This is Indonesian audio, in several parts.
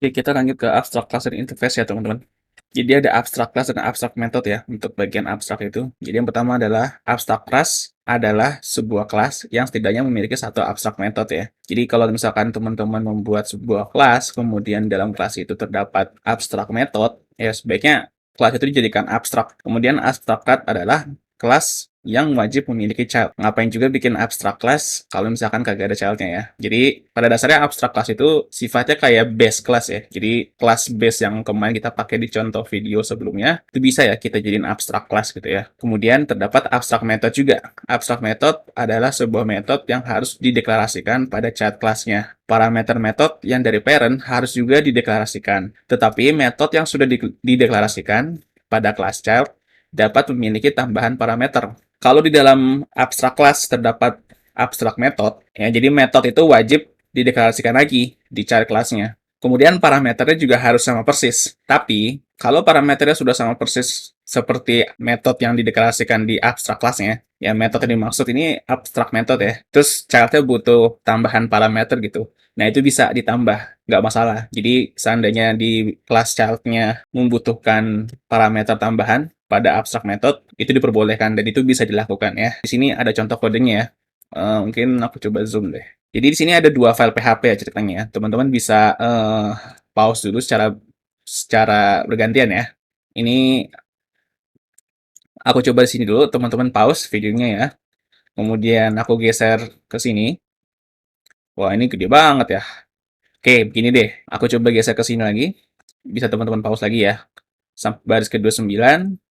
Oke, kita lanjut ke abstract class dan interface ya, teman-teman. Jadi ada abstract class dan abstract method ya untuk bagian abstrak itu. Jadi yang pertama adalah abstract class adalah sebuah kelas yang setidaknya memiliki satu abstract method ya. Jadi kalau misalkan teman-teman membuat sebuah kelas, kemudian dalam kelas itu terdapat abstract method, ya sebaiknya kelas itu dijadikan abstrak. Kemudian abstract class adalah kelas yang wajib memiliki child. Ngapain juga bikin abstract class kalau misalkan kagak ada childnya ya. Jadi pada dasarnya abstract class itu sifatnya kayak base class ya. Jadi kelas base yang kemarin kita pakai di contoh video sebelumnya itu bisa ya kita jadiin abstract class gitu ya. Kemudian terdapat abstract method juga. Abstract method adalah sebuah method yang harus dideklarasikan pada child class-nya. Parameter method yang dari parent harus juga dideklarasikan. Tetapi method yang sudah dideklarasikan pada kelas child dapat memiliki tambahan parameter. Kalau di dalam abstract class terdapat abstract method, ya jadi method itu wajib dideklarasikan lagi di child class-nya. Kemudian parameternya juga harus sama persis. Tapi kalau parameternya sudah sama persis seperti metode yang dideklarasikan di abstract class-nya, ya metode yang dimaksud ini abstract method ya. Terus child-nya butuh tambahan parameter gitu. Nah, itu bisa ditambah, nggak masalah. Jadi, seandainya di kelas child-nya membutuhkan parameter tambahan, pada abstract method itu diperbolehkan dan itu bisa dilakukan ya. Di sini ada contoh kodenya ya. Mungkin aku coba zoom deh. Jadi di sini ada dua file PHP ya ceritanya ya. Teman-teman bisa pause dulu secara secara bergantian ya. Ini aku coba di sini dulu, teman-teman pause videonya ya. Kemudian aku geser ke sini. Wah, ini gede banget ya. Oke, begini deh. Aku coba geser ke sini lagi. Bisa teman-teman pause lagi ya. Sampai baris ke-29,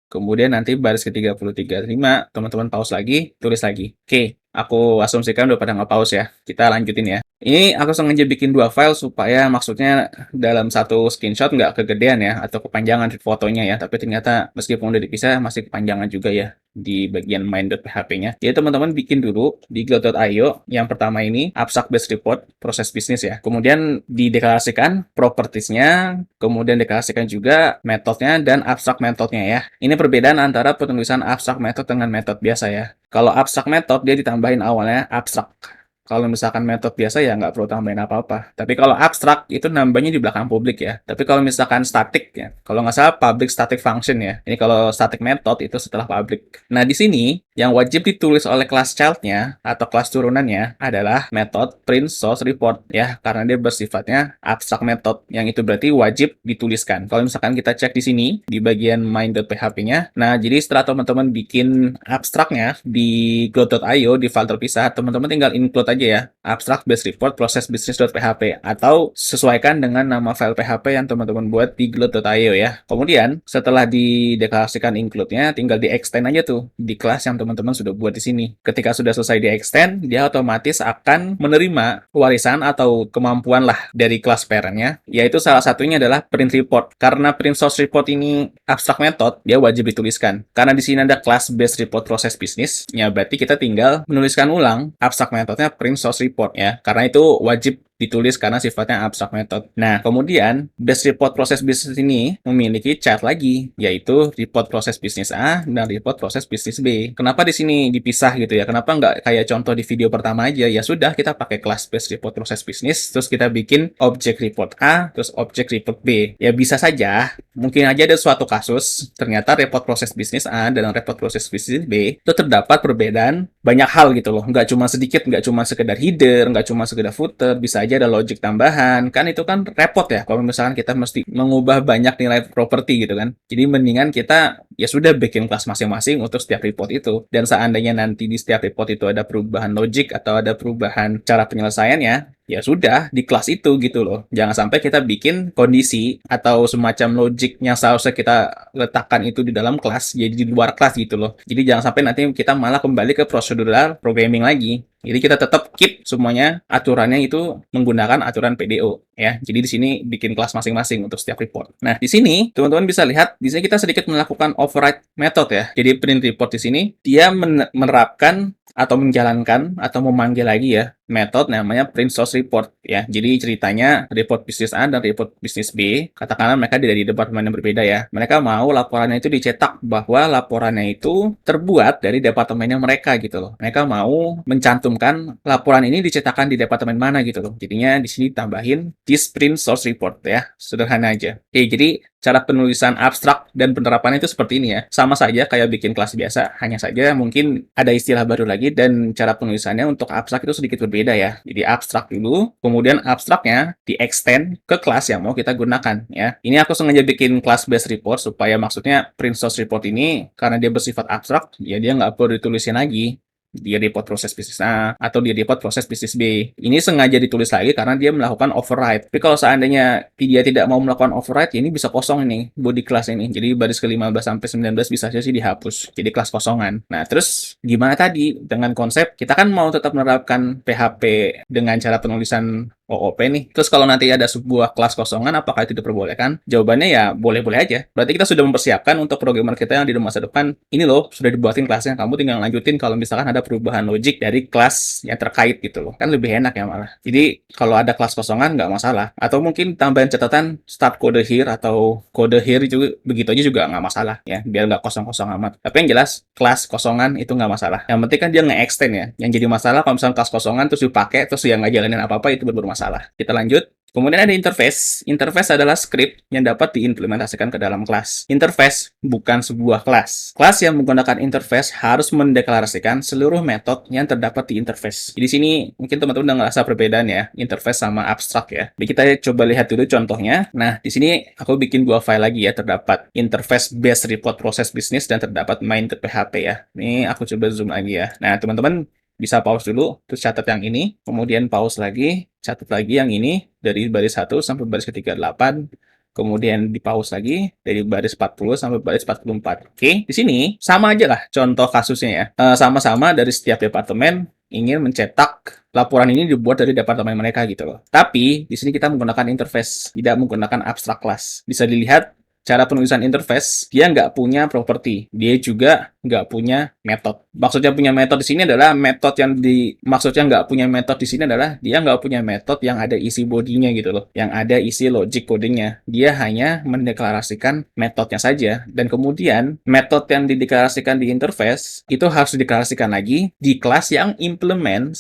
kemudian nanti baris ke-33. 5, teman-teman pause lagi, tulis lagi. Oke, aku asumsikan udah pada nge-pause ya. Kita lanjutin ya. Ini aku sengaja bikin dua file supaya maksudnya dalam satu screenshot nggak kegedean ya, atau kepanjangan fotonya ya. Tapi ternyata meskipun udah dipisah, masih kepanjangan juga ya di bagian main.php-nya. Jadi teman-teman bikin dulu di glow.io. Yang pertama ini abstract base report proses bisnis ya. Kemudian dideklarasikan propertiesnya, kemudian deklarasikan juga metodenya dan abstract metodenya ya. Ini perbedaan antara penulisan abstract method dengan metode biasa ya. Kalau abstract method dia ditambahin awalnya abstract. Kalau misalkan metode biasa ya nggak perlu tambahin apa-apa. Tapi kalau abstrak itu nambahnya di belakang publik ya. Tapi kalau misalkan static ya, kalau nggak salah public static function ya. Ini kalau static method itu setelah public. Nah di sini yang wajib ditulis oleh kelas child-nya atau kelas turunannya adalah method print source report ya, karena dia bersifatnya abstract method. Yang itu berarti wajib dituliskan. Kalau misalkan kita cek di sini di bagian main.php-nya, nah jadi setelah teman-teman bikin abstraknya di glow.io di file terpisah, teman-teman tinggal include aja ya, abstract base report process business.php atau sesuaikan dengan nama file PHP yang teman-teman buat di glow.io ya. Kemudian setelah dideklarasikan include-nya, tinggal di-extend aja tuh di kelas yang teman-teman sudah buat di sini. Ketika sudah selesai di-extend, dia otomatis akan menerima warisan atau kemampuan lah dari kelas parent-nya, yaitu salah satunya adalah print report. Karena print source report ini abstract method, dia wajib dituliskan. Karena di sini ada class base report proses bisnis, ya berarti kita tinggal menuliskan ulang abstract methodnya print source report ya, karena itu wajib ditulis karena sifatnya abstract method. Nah, kemudian base report proses bisnis ini memiliki child lagi, yaitu report proses bisnis A dan report proses bisnis B. Kenapa di sini dipisah gitu ya? Kenapa nggak kayak contoh di video pertama aja? Ya sudah, kita pakai kelas base report proses bisnis, terus kita bikin objek report A, terus objek report B. Ya bisa saja, mungkin aja ada suatu kasus, ternyata report proses bisnis A dan report proses bisnis B itu terdapat perbedaan banyak hal gitu loh. Nggak cuma sedikit, nggak cuma sekedar header, nggak cuma sekedar footer, bisa aja ada logic tambahan. Kan itu kan repot ya kalau misalkan kita mesti mengubah banyak nilai properti gitu kan. Jadi mendingan kita ya sudah bikin kelas masing-masing untuk setiap report itu. Dan seandainya nanti di setiap report itu ada perubahan logic atau ada perubahan cara penyelesaiannya, ya sudah di kelas itu gitu loh. Jangan sampai kita bikin kondisi atau semacam logic yang seharusnya kita letakkan itu di dalam kelas jadi di luar kelas gitu loh. Jadi jangan sampai nanti kita malah kembali ke procedural programming lagi. Jadi kita tetap keep semuanya aturannya itu menggunakan aturan PDO ya. Jadi di sini bikin kelas masing-masing untuk setiap report. Nah, di sini teman-teman bisa lihat di sini kita sedikit melakukan override method ya. Jadi print report di sini dia menerapkan atau menjalankan atau memanggil lagi ya metode namanya print source report ya. Jadi ceritanya report bisnis A dan report bisnis B, katakanlah mereka dari departemen yang berbeda ya. Mereka mau laporannya itu dicetak bahwa laporannya itu terbuat dari departemennya mereka gitu loh. Mereka mau mencantumkan laporan ini dicetakkan di departemen mana gitu loh. Jadinya di sini tambahin this print source report ya. Sederhana aja. Oke, jadi cara penulisan abstrak dan penerapannya itu seperti ini ya. Sama saja kayak bikin kelas biasa, hanya saja mungkin ada istilah baru lagi dan cara penulisannya untuk abstrak itu sedikit berbeda ya. Jadi abstrak dulu, kemudian abstraknya di-extend ke kelas yang mau kita gunakan ya. Ini aku sengaja bikin kelas base report supaya maksudnya print source report ini karena dia bersifat abstrak, ya dia nggak perlu ditulisin lagi di report proses bisnis A atau di report proses bisnis B. Ini sengaja ditulis lagi karena dia melakukan override. Tapi kalau seandainya dia tidak mau melakukan override, ya ini bisa kosong ini body class ini. Jadi baris ke-15 sampai 19 bisa saja sih dihapus. Jadi kelas kosongan. Nah, terus gimana tadi dengan konsep kita kan mau tetap menerapkan PHP dengan cara penulisan OOP nih. Terus kalau nanti ada sebuah kelas kosongan, apakah itu diperbolehkan? Jawabannya ya boleh-boleh aja. Berarti kita sudah mempersiapkan untuk programmer kita yang di masa depan, ini loh, sudah dibuatin kelasnya, kamu tinggal lanjutin kalau misalkan ada perubahan logik dari kelas yang terkait gitu loh. Kan lebih enak ya malah. Jadi kalau ada kelas kosongan nggak masalah. Atau mungkin tambahin catatan start code here atau code here juga begitu aja juga nggak masalah ya, biar nggak kosong-kosong amat. Tapi yang jelas kelas kosongan itu nggak masalah. Yang penting kan dia nge-extend ya. Yang jadi masalah kalau misalnya kelas kosongan terus dipakai terus yang nggak jalanin apa-apa itu baru masalah. Kita lanjut. Kemudian ada interface. Interface adalah script yang dapat diimplementasikan ke dalam kelas. Interface bukan sebuah kelas. Kelas yang menggunakan interface harus mendeklarasikan seluruh metode yang terdapat di interface. Di sini mungkin teman-teman udah ngerasa perbedaan ya, interface sama abstrak ya. Jadi kita coba lihat dulu contohnya. Nah, di sini aku bikin dua file lagi ya, terdapat interface based report proses bisnis dan terdapat main.php ya. Ini aku coba zoom lagi ya. Nah, teman-teman bisa pause dulu, terus catat yang ini, kemudian pause lagi, catat lagi yang ini, dari baris 1 sampai baris ke-38, kemudian di pause lagi, dari baris 40 sampai baris 44. Oke, di sini sama aja lah contoh kasusnya ya. Sama-sama dari setiap departemen ingin mencetak laporan ini dibuat dari departemen mereka gitu loh. Tapi, di sini kita menggunakan interface, tidak menggunakan abstract class. Bisa dilihat cara penulisan interface, dia nggak punya properti. Dia juga nggak punya metode. Maksudnya punya metode di sini adalah metode yang maksudnya nggak punya metode di sini adalah dia nggak punya metode yang ada isi bodinya gitu loh, yang ada isi logic codingnya. Dia hanya mendeklarasikan metodenya saja, dan kemudian metode yang dideklarasikan di interface itu harus dideklarasikan lagi di kelas yang implement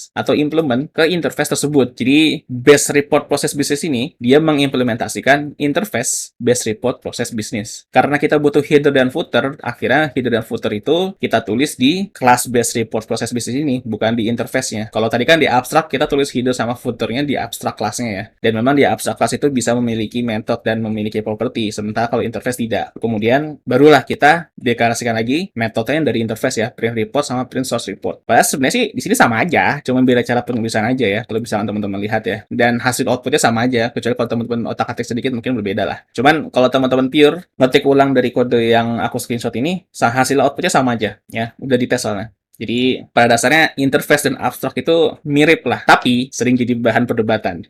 ke interface tersebut. Jadi base report proses bisnis ini dia mengimplementasikan interface base report proses bisnis. Karena kita butuh header dan footer, akhirnya header dan footer itu kita tulis di kelas base report proses bisnis ini, bukan di interface-nya. Kalau tadi kan di abstrak kita tulis header sama footernya di abstrak kelasnya ya. Dan memang di abstrak kelas itu bisa memiliki method dan memiliki property, sementara kalau interface tidak. Kemudian barulah kita deklarasikan lagi metodenya dari interface ya, print report sama print source report. Padahal sebenarnya sih di sini sama aja, cuma beda cara penulisan aja ya, kalau misalnya teman-teman lihat ya. Dan hasil outputnya sama aja, kecuali kalau teman-teman otak-atik sedikit mungkin berbeda lah. Cuman kalau teman-teman pure ngetik ulang dari kode yang aku screenshot ini, hasil outputnya sama aja ya, udah dites soalnya. Jadi pada dasarnya interface dan abstrak itu mirip lah, tapi sering jadi bahan perdebatan.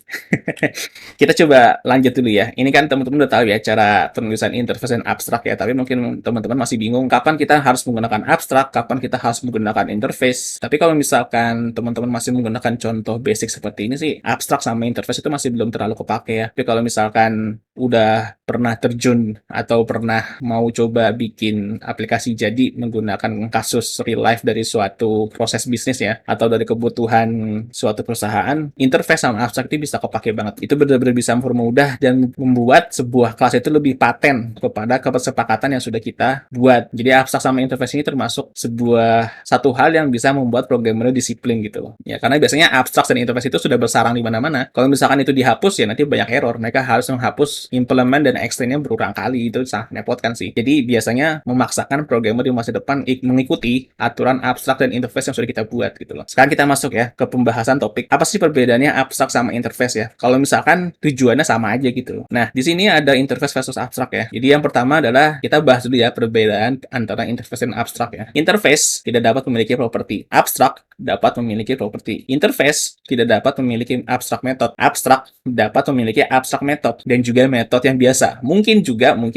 Kita coba lanjut dulu ya. Ini kan teman-teman udah tahu ya cara penulisan interface dan abstrak ya, tapi mungkin teman-teman masih bingung kapan kita harus menggunakan abstrak, kapan kita harus menggunakan interface. Tapi kalau misalkan teman-teman masih menggunakan contoh basic seperti ini sih, abstrak sama interface itu masih belum terlalu kepake ya. Tapi kalau misalkan udah pernah terjun atau pernah mau coba bikin aplikasi jadi menggunakan kasus real life dari suatu proses bisnis ya, atau dari kebutuhan suatu perusahaan, interface sama abstrak itu bisa kepake banget. Itu benar-benar bisa mempermudah dan membuat sebuah kelas itu lebih paten kepada kesepakatan yang sudah kita buat. Jadi abstrak sama interface ini termasuk satu hal yang bisa membuat programmer disiplin gitu loh. Ya, karena biasanya abstrak dan interface itu sudah bersarang di mana-mana. Kalau misalkan itu dihapus ya nanti banyak error. Mereka harus menghapus implement dan extendnya berulang kali, itu sangat merepotkan sih. Jadi biasanya memaksakan programmer di masa depan mengikuti aturan abstrak dan interface yang sudah kita buat gitu loh. Sekarang kita masuk ya ke pembahasan topik. Apa sih perbedaannya abstrak sama interface ya? Kalau misalkan tujuannya sama aja gitu loh. Nah, di sini ada interface versus abstrak ya. Jadi yang pertama adalah kita bahas dulu ya perbedaan antara interface dan abstrak ya. Interface tidak dapat memiliki properti. Abstrak dapat memiliki properti. Interface tidak dapat memiliki abstrak method. Abstrak dapat memiliki abstrak method dan juga metode yang biasa. Mungkin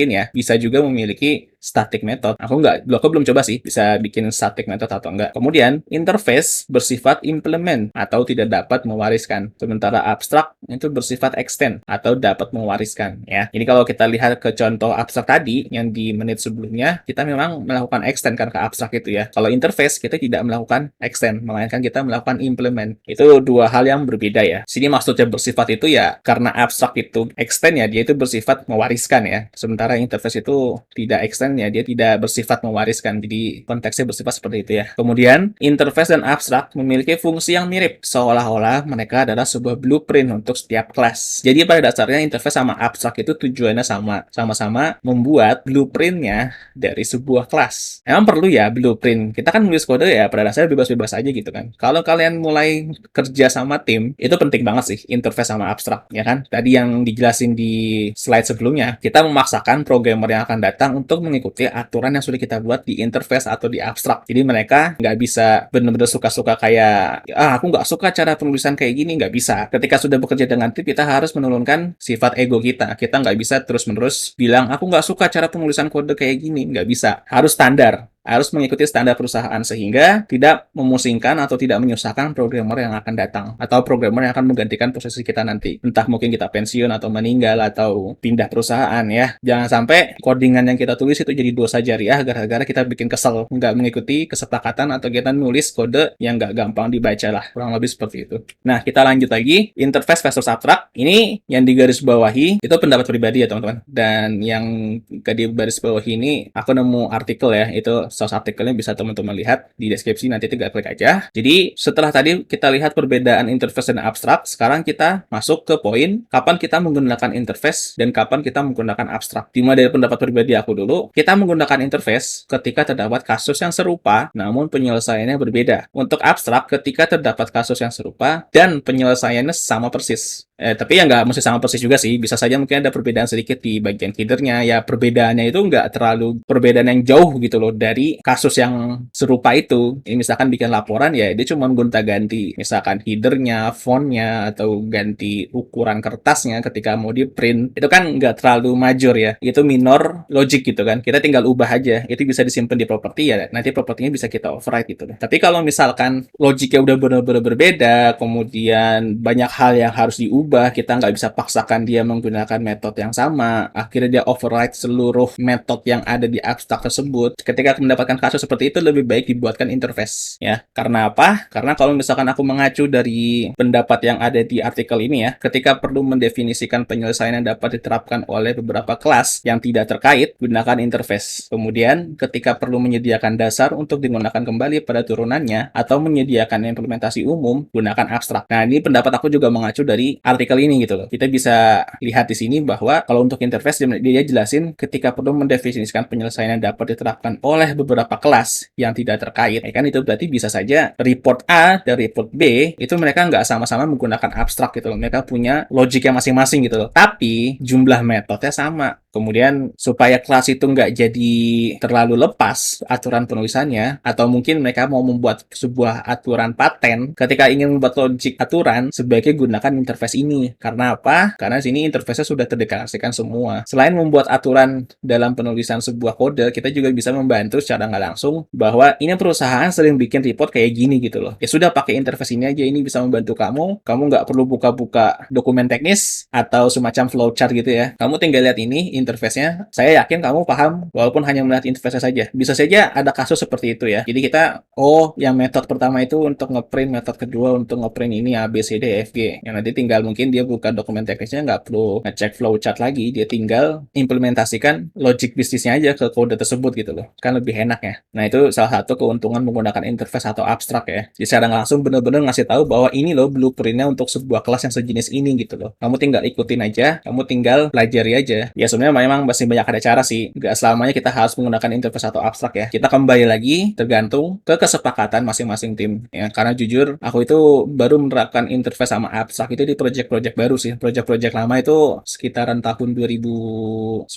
ya bisa juga memiliki static method. Aku belum coba sih bisa bikin static method atau enggak. Kemudian interface bersifat implement atau tidak dapat mewariskan. Sementara abstrak itu bersifat extend atau dapat mewariskan ya. Jadi kalau kita lihat ke contoh abstrak tadi yang di menit sebelumnya, kita memang melakukan extend kan ke abstrak itu ya. Kalau interface kita tidak melakukan extend, melainkan kita melakukan implement. Itu dua hal yang berbeda ya. Sini maksudnya bersifat itu ya karena abstrak itu extend ya, dia itu bersifat mewariskan ya. Sementara interface itu tidak extend ya, dia tidak bersifat mewariskan. Jadi konteksnya bersifat seperti itu ya. Kemudian interface dan abstrak memiliki fungsi yang mirip, seolah-olah mereka adalah sebuah blueprint untuk setiap kelas. Jadi pada dasarnya interface sama abstrak itu tujuannya sama, sama-sama membuat blueprintnya dari sebuah kelas. Emang perlu ya blueprint. Kita kan nulis kode ya pada dasarnya bebas-bebas aja gitu kan. Kalau kalian mulai kerja sama tim, itu penting banget sih interface sama abstrak, ya kan? Tadi yang dijelasin di slide sebelumnya, kita memaksakan programmer yang akan datang untuk mengikuti aturan yang sudah kita buat di interface atau di abstrak. Jadi mereka nggak bisa benar-benar suka-suka kayak, aku nggak suka cara penulisan kayak gini, nggak bisa. Ketika sudah bekerja dengan tim, kita harus menurunkan sifat ego kita. Kita nggak bisa terus-menerus bilang, aku nggak suka cara penulisan kode kayak gini, nggak bisa. Harus standar. Harus mengikuti standar perusahaan sehingga tidak memusingkan atau tidak menyusahkan programmer yang akan datang atau programmer yang akan menggantikan posisi kita nanti. Entah mungkin kita pensiun atau meninggal atau pindah perusahaan ya. Jangan sampai codingan yang kita tulis itu jadi dosa jariah gara-gara kita bikin kesel, nggak mengikuti kesepakatan atau kita nulis kode yang nggak gampang dibaca lah. Kurang lebih seperti itu. Nah, kita lanjut lagi. Interface versus abstrak. Ini yang digarisbawahi itu pendapat pribadi ya teman-teman. Dan yang di garis bawah ini aku nemu artikel ya, itu source artikelnya bisa teman-teman lihat di deskripsi, nanti tinggal klik aja. Jadi setelah tadi kita lihat perbedaan interface dan abstrak, sekarang kita masuk ke poin kapan kita menggunakan interface dan kapan kita menggunakan abstrak. Dimulai dari pendapat pribadi aku dulu, kita menggunakan interface ketika terdapat kasus yang serupa namun penyelesaiannya berbeda. Untuk abstrak ketika terdapat kasus yang serupa dan penyelesaiannya sama persis. Tapi ya nggak mesti sama persis juga sih, bisa saja mungkin ada perbedaan sedikit di bagian headernya, ya perbedaannya itu nggak terlalu perbedaan yang jauh gitu loh dari kasus yang serupa itu. Ini misalkan bikin laporan ya dia cuma gonta-ganti misalkan headernya, fontnya, atau ganti ukuran kertasnya ketika mau di print, itu kan nggak terlalu major ya, itu minor logic gitu kan, kita tinggal ubah aja, itu bisa disimpan di properti ya, nanti propertinya bisa kita override gitu. Tapi kalau misalkan logiknya udah benar-benar berbeda, kemudian banyak hal yang harus diubah, kita nggak bisa paksakan dia menggunakan metode yang sama, akhirnya dia override seluruh metode yang ada di abstrak tersebut. Ketika mendapatkan kasus seperti itu, lebih baik dibuatkan interface ya. Karena apa? Karena kalau misalkan aku mengacu dari pendapat yang ada di artikel ini ya, ketika perlu mendefinisikan penyelesaian yang dapat diterapkan oleh beberapa kelas yang tidak terkait, gunakan interface. Kemudian ketika perlu menyediakan dasar untuk digunakan kembali pada turunannya atau menyediakan implementasi umum, gunakan abstrak. Nah, ini pendapat aku juga mengacu dari artikel ini gitu loh. Kita bisa lihat di sini bahwa kalau untuk interface dia jelasin ketika perlu mendefinisikan penyelesaian yang dapat diterapkan oleh beberapa kelas yang tidak terkait. Ya kan, itu berarti bisa saja report A dan report B itu mereka nggak sama-sama menggunakan abstrak gitu loh. Mereka punya logiknya masing-masing gitu loh. Tapi jumlah metodenya sama. Kemudian supaya kelas itu nggak jadi terlalu lepas aturan penulisannya, atau mungkin mereka mau membuat sebuah aturan paten, ketika ingin membuat logik aturan, sebaiknya gunakan interface ini. Karena apa? Karena sini interface-nya sudah terdeklarasikan semua. Selain membuat aturan dalam penulisan sebuah kode, kita juga bisa membantu secara nggak langsung bahwa ini perusahaan sering bikin report kayak gini gitu loh. Ya sudah, pakai interface ini aja, ini bisa membantu kamu. Kamu nggak perlu buka-buka dokumen teknis atau semacam flowchart gitu ya. Kamu tinggal lihat ini interface-nya, saya yakin kamu paham walaupun hanya melihat interface saja. Bisa saja ada kasus seperti itu ya. Jadi kita, yang metode pertama itu untuk ngeprint, metode kedua untuk ngeprint ini A, B, C, D, F, G. Yang nanti tinggal mungkin dia buka dokumen teknisnya, nggak perlu ngecek flowchart lagi, dia tinggal implementasikan logic bisnisnya aja ke kode tersebut gitu loh. Kan lebih enak ya. Nah, itu salah satu keuntungan menggunakan interface atau abstrak ya. Jadi secara langsung bener-bener ngasih tahu bahwa ini loh blueprintnya untuk sebuah kelas yang sejenis ini gitu loh. Kamu tinggal ikutin aja, kamu tinggal pelajari aja. Ya sebenarnya memang masih banyak ada cara sih. Nggak selamanya kita harus menggunakan interface atau abstrak ya. Kita kembali lagi tergantung ke kesepakatan masing-masing tim ya. Karena jujur aku itu baru menerapkan interface sama abstrak itu di project-project baru sih. Project-project lama itu sekitaran tahun 2019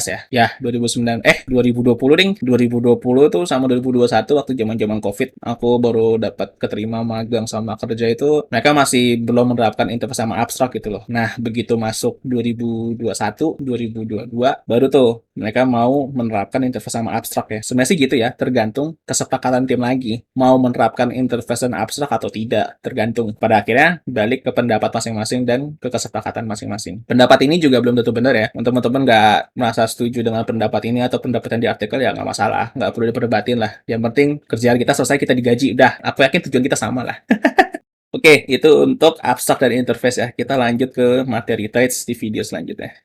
ya. Ya, 2020 ding. 2020 tuh sama 2021 waktu zaman-zaman Covid, aku baru dapat keterima magang sama kerja itu mereka masih belum menerapkan interface sama abstrak gitu loh. Nah, begitu masuk 2021, 2022, baru tuh mereka mau menerapkan interface sama abstrak ya. Sebenarnya sih gitu ya, tergantung kesepakatan tim lagi. Mau menerapkan interface dan abstrak atau tidak, tergantung. Pada akhirnya, balik ke pendapat masing-masing dan ke kesepakatan masing-masing. Pendapat ini juga belum tentu benar ya. Untuk teman-teman nggak merasa setuju dengan pendapat ini atau pendapat yang di artikel, ya nggak masalah. Nggak perlu diperdebatin lah. Yang penting kerjaan kita selesai, kita digaji. Udah, aku yakin tujuan kita sama lah. Oke, itu untuk abstrak dan interface ya. Kita lanjut ke materi traits di video selanjutnya.